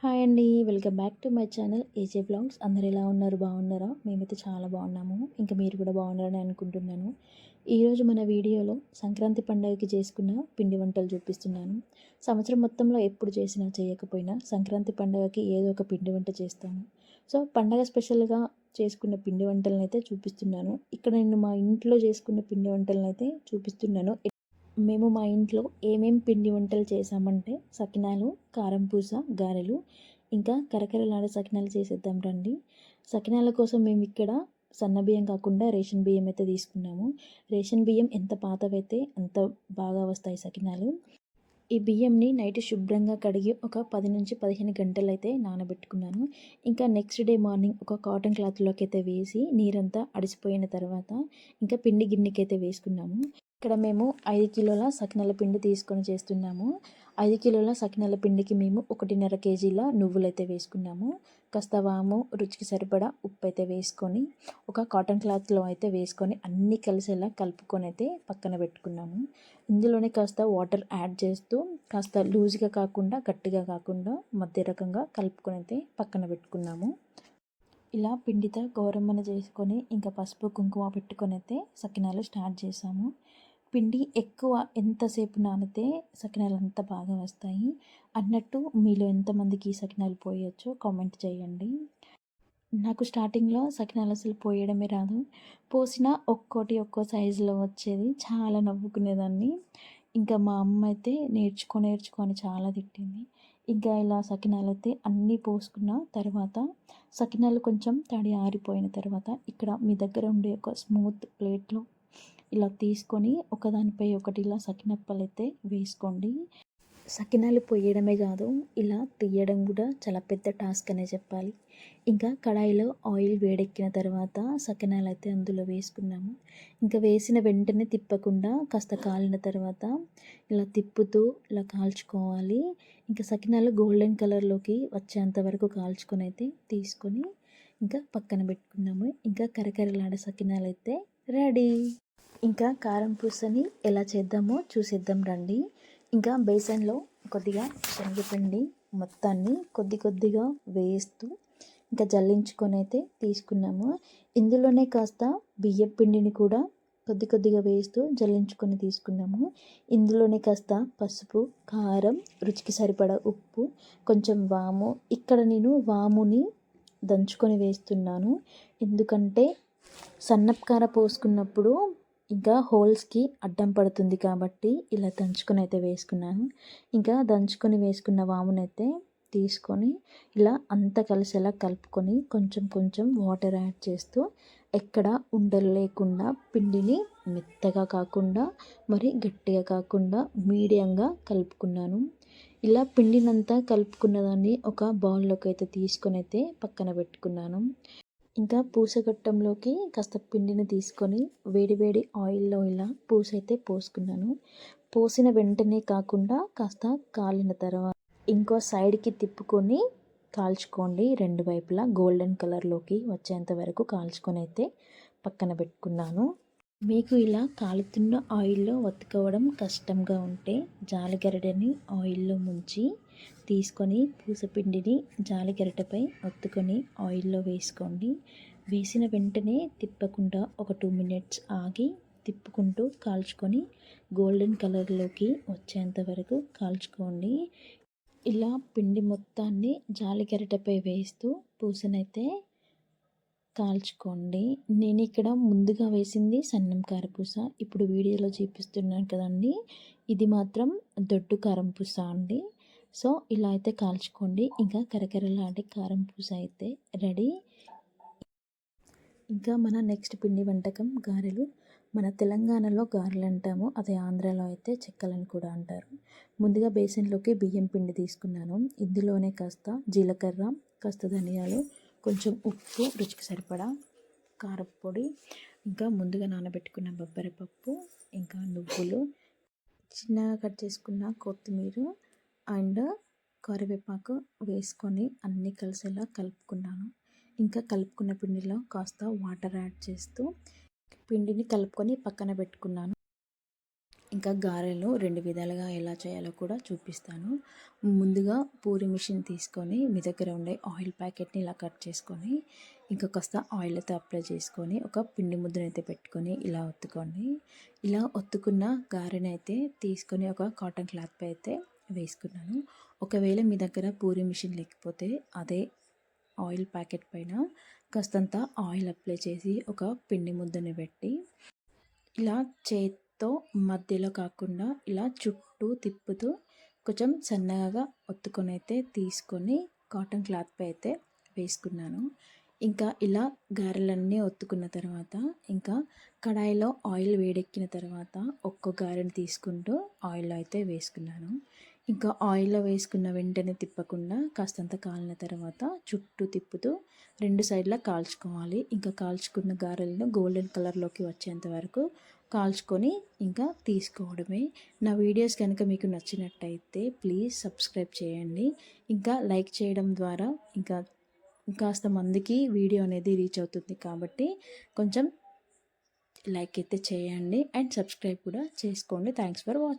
Hi అండి. Welcome back to my channel AJ blogs. అందరు ఎలా ఉన్నారు? బాగున్నారా? మేమైతే చాలా బాగున్నాము. ఇంకా మీరు కూడా బాగున్నారని అనుకుంటున్నాను. ఈరోజు మన వీడియోలో సంక్రాంతి పండుగకి చేసుకున్న పిండి వంటలు చూపిస్తున్నాను. సంవత్సరం మొత్తంలో ఎప్పుడు చేసినా చేయకపోయినా సంక్రాంతి పండుగకి ఏదో ఒక పిండి వంట చేస్తాము. సో పండగ స్పెషల్గా చేసుకున్న పిండి వంటలను అయితే చూపిస్తున్నాను. ఇక్కడ నేను మా ఇంట్లో చేసుకున్న పిండి వంటలను అయితే చూపిస్తున్నాను. మేము మా ఇంట్లో ఏమేం పిండి వంటలు చేసామంటే సకినాలు, కారం పూస, గారెలు, ఇంకా కరకరలాడే సకినాలు చేసేద్దాం రండి. సకినాల కోసం మేము ఇక్కడ సన్నబియ్యం కాకుండా రేషన్ బియ్యం అయితే తీసుకున్నాము. రేషన్ బియ్యం ఎంత పాతవైతే అంత బాగా వస్తాయి సకినాలు. ఈ బియ్యంని నైట్ శుభ్రంగా కడిగి ఒక 10 నుంచి 15 గంటలు అయితే నానబెట్టుకున్నాను. ఇంకా నెక్స్ట్ డే మార్నింగ్ ఒక కాటన్ క్లాత్లోకి అయితే వేసి నీరంతా అడిసిపోయిన తర్వాత ఇంకా పిండి గిన్నెకి అయితే వేసుకున్నాము. ఇక్కడ మేము 5 కిలోల సకినాల పిండి తీసుకొని చేస్తున్నాము. 5 కిలోల సకినాల పిండికి మేము 1.5 కేజీల నువ్వులైతే వేసుకున్నాము. కాస్త వాము, రుచికి సరిపడా ఉప్పు అయితే వేసుకొని ఒక కాటన్ క్లాత్లో అయితే వేసుకొని అన్నీ కలిసేలా కలుపుకొని అయితే పక్కన పెట్టుకున్నాము. ఇందులోనే కాస్త వాటర్ యాడ్ చేస్తూ కాస్త లూజ్గా కాకుండా గట్టిగా కాకుండా మధ్య రకంగా కలుపుకొని అయితే పక్కన పెట్టుకున్నాము. ఇలా పిండితో గౌరమ్మను చేసుకొని ఇంకా పసుపు కుంకుమ పెట్టుకొని అయితే సకినాలు స్టార్ట్ చేసాము. పిండి ఎక్కువ ఎంతసేపు నానితే సకినాలు అంత బాగా వస్తాయి అన్నట్టు మీలో ఎంతమందికి సకినాలు పోయొచ్చో కామెంట్ చేయండి. నాకు స్టార్టింగ్లో సకినాలు అసలు పోయడమే రాదు. పోసిన ఒక్కో సైజులో వచ్చేది. చాలా నవ్వుకునేదాన్ని. ఇంకా మా అమ్మ అయితే నేర్చుకొని చాలా తిట్టింది. ఇంకా ఇలా సకినాలు అయితే అన్నీ పోసుకున్న తర్వాత సకినాలు కొంచెం తడి ఆరిపోయిన తర్వాత ఇక్కడ మీ దగ్గర ఉండే ఒక స్మూత్ ప్లేట్లో ఇలా తీసుకొని ఒకదానిపై ఒకటి ఇలా సకినప్పలు అయితే వేసుకోండి. సకినాలు పొయ్యడమే కాదు ఇలా తీయడం కూడా చాలా పెద్ద టాస్క్ అనే చెప్పాలి. ఇంకా కడాయిలో ఆయిల్ వేడెక్కిన తర్వాత సకినాలు అయితే అందులో వేసుకున్నాము. ఇంకా వేసిన వెంటనే తిప్పకుండా కాస్త కాలిన తర్వాత ఇలా తిప్పుతూ ఇలా కాల్చుకోవాలి. ఇంకా సకినాలు గోల్డెన్ కలర్లోకి వచ్చేంత వరకు కాల్చుకొని అయితే తీసుకొని ఇంకా పక్కన పెట్టుకున్నాము. ఇంకా కరకరలాడే సకినాలు అయితే రెడీ. ఇంకా కారం పూసని ఎలా చేద్దామో చూసేద్దాం రండి. ఇంకా బేసన్లో కొద్దిగా శనగపిండి మొత్తాన్ని కొద్దిగా వేస్తూ ఇంకా జల్లించుకొని అయితే తీసుకున్నాము. ఇందులోనే కాస్త బియ్యం పిండిని కూడా కొద్దిగా వేస్తూ జల్లించుకొని తీసుకున్నాము. ఇందులోనే కాస్త పసుపు, కారం, రుచికి సరిపడా ఉప్పు, కొంచెం వాము. ఇక్కడ నేను వాముని దంచుకొని వేస్తున్నాను. ఎందుకంటే సన్నపకార పోసుకున్నప్పుడు ఇంకా హోల్స్కి అడ్డం పడుతుంది కాబట్టి ఇలా దంచుకొని అయితే వేసుకున్నాను. ఇంకా దంచుకొని వేసుకున్న వామునైతే తీసుకొని ఇలా అంతా కలిసేలా కలుపుకొని కొంచెం వాటర్ యాడ్ చేస్తూ ఎక్కడ ఉండలు లేకుండా పిండిని మెత్తగా కాకుండా మరి గట్టిగా కాకుండా మీడియంగా కలుపుకున్నాను. ఇలా పిండినంతా కలుపుకున్న దాన్ని ఒక బౌల్లోకి అయితే తీసుకొని అయితే పక్కన పెట్టుకున్నాను. ఇంకా పూసగొట్టంలోకి కాస్త పిండిని తీసుకొని వేడి ఆయిల్లో ఇలా పూస అయితే పోసుకున్నాను. పోసిన వెంటనే కాకుండా కాస్త కాలిన తర్వాత ఇంకో సైడ్కి తిప్పుకొని కాల్చుకోండి. రెండు వైపులా గోల్డెన్ కలర్లోకి వచ్చేంత వరకు కాల్చుకొని అయితే పక్కన పెట్టుకున్నాను. మీకు ఇలా కాలుతున్న ఆయిల్లో ఒత్తుకోవడం కష్టంగా ఉంటే జాలిగరిటెని ఆయిల్లో ముంచి తీసుకొని పూసపిండిని జాలిగరిటెపై ఒత్తుకొని ఆయిల్లో వేసుకోండి. వేసిన వెంటనే తిప్పకుండా ఒక 2 మినిట్స్ ఆగి తిప్పుకుంటూ కాల్చుకొని గోల్డెన్ కలర్లోకి వచ్చేంత వరకు కాల్చుకోండి. ఇలా పిండి మొత్తాన్ని జాలిగరిటెపై వేస్తూ పూసనైతే కాల్చుకోండి. నేను ఇక్కడ ముందుగా వేసింది సన్నం కారపూస. ఇప్పుడు వీడియోలో చూపిస్తున్నాను కదండి, ఇది మాత్రం దొడ్డు కారం పూస అండి. సో ఇలా అయితే కాల్చుకోండి. ఇంకా కరకరలాంటి కారం పూస అయితే రెడీ. ఇంకా మన నెక్స్ట్ పిండి వంటకం గారెలు. మన తెలంగాణలో గారెలు అంటాము, అదే ఆంధ్రాలో అయితే చెక్కలని కూడా అంటారు. ముందుగా బేసన్లోకి బియ్యం పిండి తీసుకున్నాను. ఇందులోనే కాస్త జీలకర్ర, కాస్త ధనియాలు, కొంచెం ఉప్పు, రుచికి సరిపడా కారపొడి, ఇంకా ముందుగా నానబెట్టుకున్న బొబ్బరిపప్పు, ఇంకా నువ్వులు, చిన్నగా కట్ చేసుకున్న కొత్తిమీర అండ్ కరివేపాకు వేసుకొని అన్నీ కలిసేలా కలుపుకున్నాను. ఇంకా కలుపుకున్న పిండిలో కాస్త వాటర్ యాడ్ చేస్తూ పిండిని కలుపుకొని పక్కన పెట్టుకున్నాను. ఇంకా గారెలు 2 విధాలుగా ఎలా చేయాలో కూడా చూపిస్తాను. ముందుగా పూరి మిషన్ తీసుకొని మీ దగ్గర ఉండే ఆయిల్ ప్యాకెట్‌ని ఇలా కట్ చేసుకొని, ఇంకా కాస్త ఆయిల్ అయితే అప్లై చేసుకొని, ఒక పిండి ముద్దనైతే పెట్టుకొని ఇలా ఒత్తుకోండి. ఇలా ఒత్తుకున్న గారెనైతే తీసుకొని ఒక కాటన్ క్లాత్‌పై అయితే వేసుకున్నాను. ఒకవేళ మీ దగ్గర పూరి మిషన్ లేకపోతే అదే ఆయిల్ ప్యాకెట్ పైన కాస్తంత ఆయిల్ అప్లై చేసి ఒక పిండి ముద్దని పెట్టి ఇలా చేత్తో మధ్యలో కాకుండా ఇలా చుట్టూ తిప్పుతూ కొంచెం సన్నగా ఒత్తుకొని అయితే తీసుకొని కాటన్ క్లాత్పై అయితే వేసుకున్నాను. ఇంకా ఇలా గారెలన్నీ ఒత్తుకున్న తర్వాత ఇంకా కడాయిలో ఆయిల్ వేడెక్కిన తర్వాత ఒక్కో గారెని తీసుకుంటూ ఆయిల్లో అయితే వేసుకున్నాను. ఇంకా ఆయిల్లో వేసుకున్న వెంటనే తిప్పకుండా కాస్తంత కాలిన తర్వాత చుట్టూ తిప్పుతూ 2 సైడ్లా కాల్చుకోవాలి. ఇంకా కాల్చుకున్న గారెలను గోల్డెన్ కలర్లోకి వచ్చేంత వరకు కాల్చుకొని ఇంకా తీసుకోవడమే. నా వీడియోస్ కనుక మీకు నచ్చినట్టయితే ప్లీజ్ సబ్స్క్రైబ్ చేయండి. ఇంకా లైక్ చేయడం ద్వారా ఇంకా కాస్త మందికి వీడియో అనేది రీచ్ అవుతుంది కాబట్టి కొంచెం లైక్ అయితే చేయండి అండ్ సబ్స్క్రైబ్ కూడా చేసుకోండి. Thanks for watching.